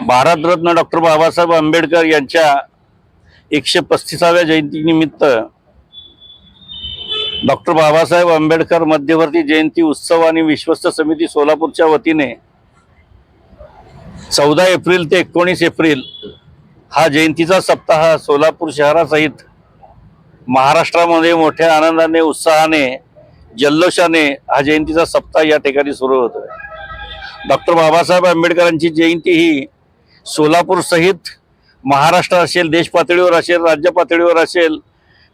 Bharat Ratna doctor Babasaheb Ambedkar यांच्या 135व्या जयंतीनिमित्त doctor Babasaheb Ambedkar मध्यवर्ती जयंती उत्सव आणि विश्वस्त समिती सोलापूरच्या वतीने 14 एप्रिल ते 19 एप्रिल हा जयंतीचा सप्ताह सोलापूर शहरासहित महाराष्ट्रामध्ये मोठ्या आनंदाने, उत्साहाने, जल्लोषाने हा जयंतीचा सप्ताह या ठिकाणी सुरू होतोय। डॉक्टर बाबासाहेब आंबेडकरांची जयंती ही सोलापूर सहित महाराष्ट्र असेल, देश पातळीवर असेल, राज्य पातळीवर असेल,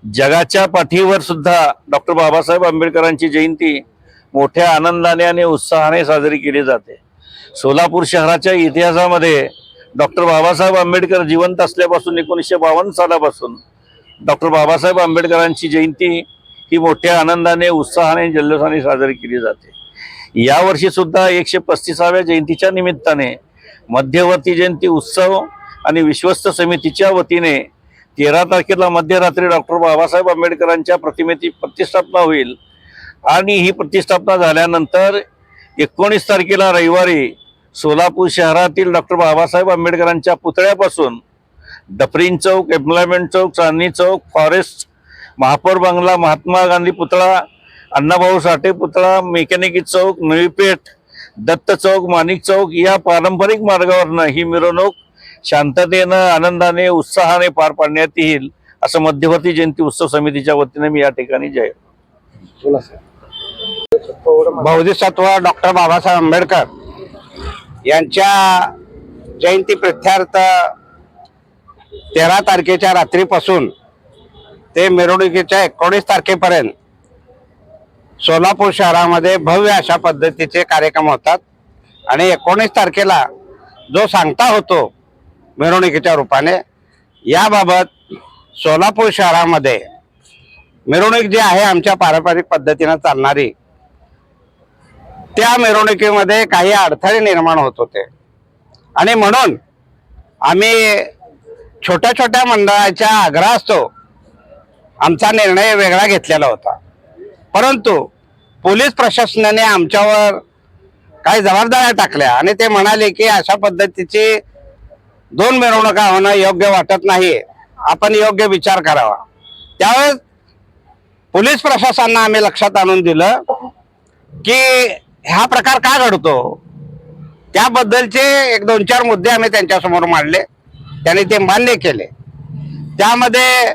जगाच्या पाठीवर सुद्धा डॉक्टर बाबासाहेब आंबेडकरांची जयंती मोठ्या आनंदाने आणि उत्साहाने साजरी केली जाते। सोलापूर शहराच्या इतिहासामध्ये डॉक्टर बाबासाहेब आंबेडकर जिवंत असल्यापासून 1952 सालापासून डॉक्टर बाबासाहेब आंबेडकरांची जयंती ही मोठ्या आनंदाने, उत्साहाने, जल्लोषाने साजरी केली जाते। यावर्षी सुद्धा 135व्या जयंतीच्या निमित्ताने मध्यवर्ती जयंती उत्सव आणि विश्वस्त समितीच्या वतीने 13 तारखेला मध्यरात्री डॉक्टर बाबासाहेब आंबेडकरांच्या प्रतिमेची प्रतिष्ठापना होईल आणि ही प्रतिष्ठापना झाल्यानंतर 19 तारखेला रविवारी सोलापूर शहरातील डॉक्टर बाबासाहेब आंबेडकरांच्या पुतळ्यापासून डफरीन चौक, एम्प्लॉयमेंट चौक, चांदणी चौक, फॉरेस्ट, महापौर बंगला, महात्मा गांधी पुतळा, अण्णाभाऊ साठे पुतळा, मेकॅनिकी चौक, नवी पेठ, दत्त चौक, माणिक चौक या पारंपरिक मार्गावरनं ही मिरवणूक शांततेनं, आनंदाने, उत्साहाने पार पाडण्यात येईल असं मध्यवर्ती जयंती उत्सव समितीच्या वतीने मी या ठिकाणी जाहीर। बहुदिसत्व डॉक्टर बाबासाहेब आंबेडकर यांच्या जयंती प्रित्यर्थ 13 तारखेच्या रात्रीपासून ते मिरवणुकीच्या 19 तारखेपर्यंत सोलापूर शहरामध्ये भव्य अशा पद्धतीचे कार्यक्रम होतात आणि 19 तारखेला जो सांगता होतो मिरवणुकीच्या रूपाने, याबाबत सोलापूर शहरामध्ये मिरवणूक जी आहे आमच्या पारंपरिक पद्धतीने चालणारी, त्या मिरवणुकीमध्ये काही अडथळे निर्माण होत होते आणि म्हणून आम्ही छोट्या छोट्या मंडळाच्या आग्रहास्तव आमचा निर्णय वेगळा घेतलेला होता। परंतु पोलीस प्रशासनाने आमच्यावर काही जबाबदाऱ्या टाकल्या आणि ते म्हणाले की अशा पद्धतीची 2 मिरवणुका होणं योग्य वाटत नाही, आपण योग्य विचार करावा। त्यावेळेस पोलीस प्रशासनाला आम्ही लक्षात आणून दिलं की हा प्रकार का घडतो, त्याबद्दलचे 1-2-4 मुद्दे आम्ही त्यांच्यासमोर मांडले, त्यांनी ते मान्य केले। त्यामध्ये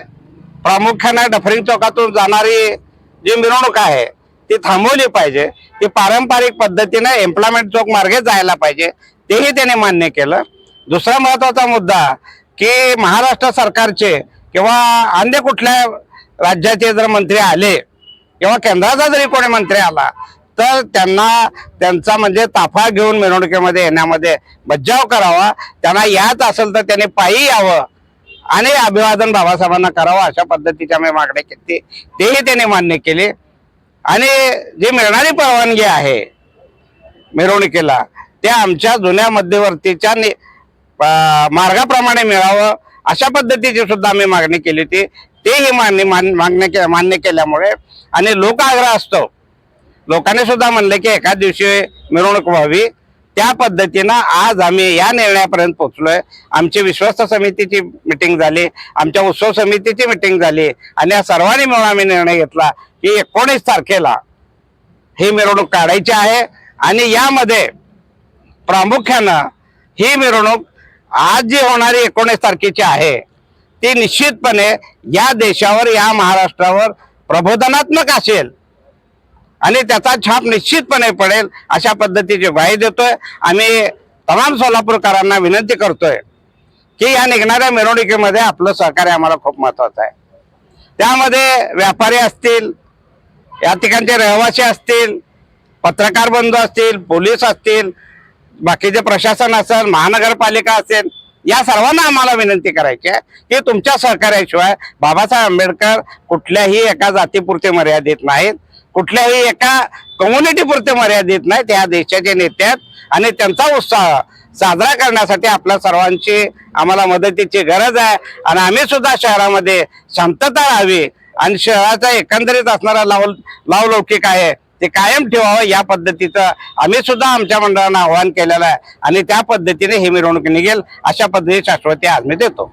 प्रामुख्याने डफरिंग चौकातून जाणारी जी मिरवणूक आहे ती थांबवली पाहिजे, ती पारंपरिक पद्धतीने एम्प्लॉयमेंट चौक मार्गे जायला पाहिजे, तेही त्याने मान्य केलं। दुसरा महत्त्वाचा मुद्दा की महाराष्ट्र सरकारचे किंवा अन्य कुठल्या राज्याचे जर मंत्री आले किंवा केंद्राचा जरी कोणी मंत्री आला तर त्यांना त्यांचा म्हणजे ताफा घेऊन मिरवणुकीमध्ये येण्यामध्ये बचाव करावा, त्यांना यायचं असेल तर त्यांनी पायी यावं आणि अभिवादन बाबासाहेबांना करावं, अशा पद्धतीची आम्ही मागणी केली, तेही त्याने मान्य केले। आणि जी मिळणारी परवानगी आहे मिरवणुकीला ते आमच्या जुन्या मध्यवर्तीच्या मार्गाप्रमाणे मिळावं, अशा पद्धतीची सुद्धा आम्ही मागणी केली होती, तेही मान्य केल्यामुळे आणि लोकाग्रह असतो, लोकांनी सुद्धा म्हणले की एका दिवशी मिरवणूक व्हावी, त्या पद्धतीनं आज आम्ही या निर्णयापर्यंत पोहोचलोय। आमची विश्वस्त समितीची मिटिंग झाली, आमच्या उत्सव समितीची मिटिंग झाली आणि या सर्वांनी मिळून आम्ही निर्णय घेतला की 19 तारखेला ही मिरवणूक काढायची आहे आणि यामध्ये प्रामुख्यानं ही मिरवणूक आज जी होणारी 19 तारखेची आहे ती निश्चितपणे या देशावर, या महाराष्ट्रावर प्रबोधनात्मक असेल आणि त्याचा छाप निश्चितपणे पडेल, अशा पद्धतीची ग्वाही देतोय। आम्ही तमाम सोलापूरकरांना विनंती करतोय की या निघणाऱ्या मिरवणुकीमध्ये आपलं सहकार्य आम्हाला खूप महत्वाचं आहे। त्यामध्ये व्यापारी असतील, या ठिकाणचे रहिवासी असतील, पत्रकार बंधू असतील, पोलीस असतील, बाकीचे प्रशासन असेल, महानगरपालिका असेल, या सर्वांना आम्हाला विनंती करायची आहे की तुमच्या सहकार्याशिवाय बाबासाहेब आंबेडकर कुठल्याही एका जातीपुरते मर्यादित नाहीत, कुठल्याही एका कम्युनिटी पुरते मर्यादित नाही, त्या देशाचे नेते आहेत आणि त्यांचा उत्साह साजरा करण्यासाठी आपल्या सर्वांची आम्हाला मदतीची गरज आहे। आणि आम्ही सुद्धा शहरामध्ये शांतता राहावी आणि शहराचा एकंदरीत असणारा लावलौकिक आहे ते कायम ठेवावं या पद्धतीचं आम्ही सुद्धा आमच्या मंडळानं आवाहन केलेलं आहे आणि त्या पद्धतीने ही मिरवणूक निघेल अशा पद्धतीची शाश्वती आज मी देतो.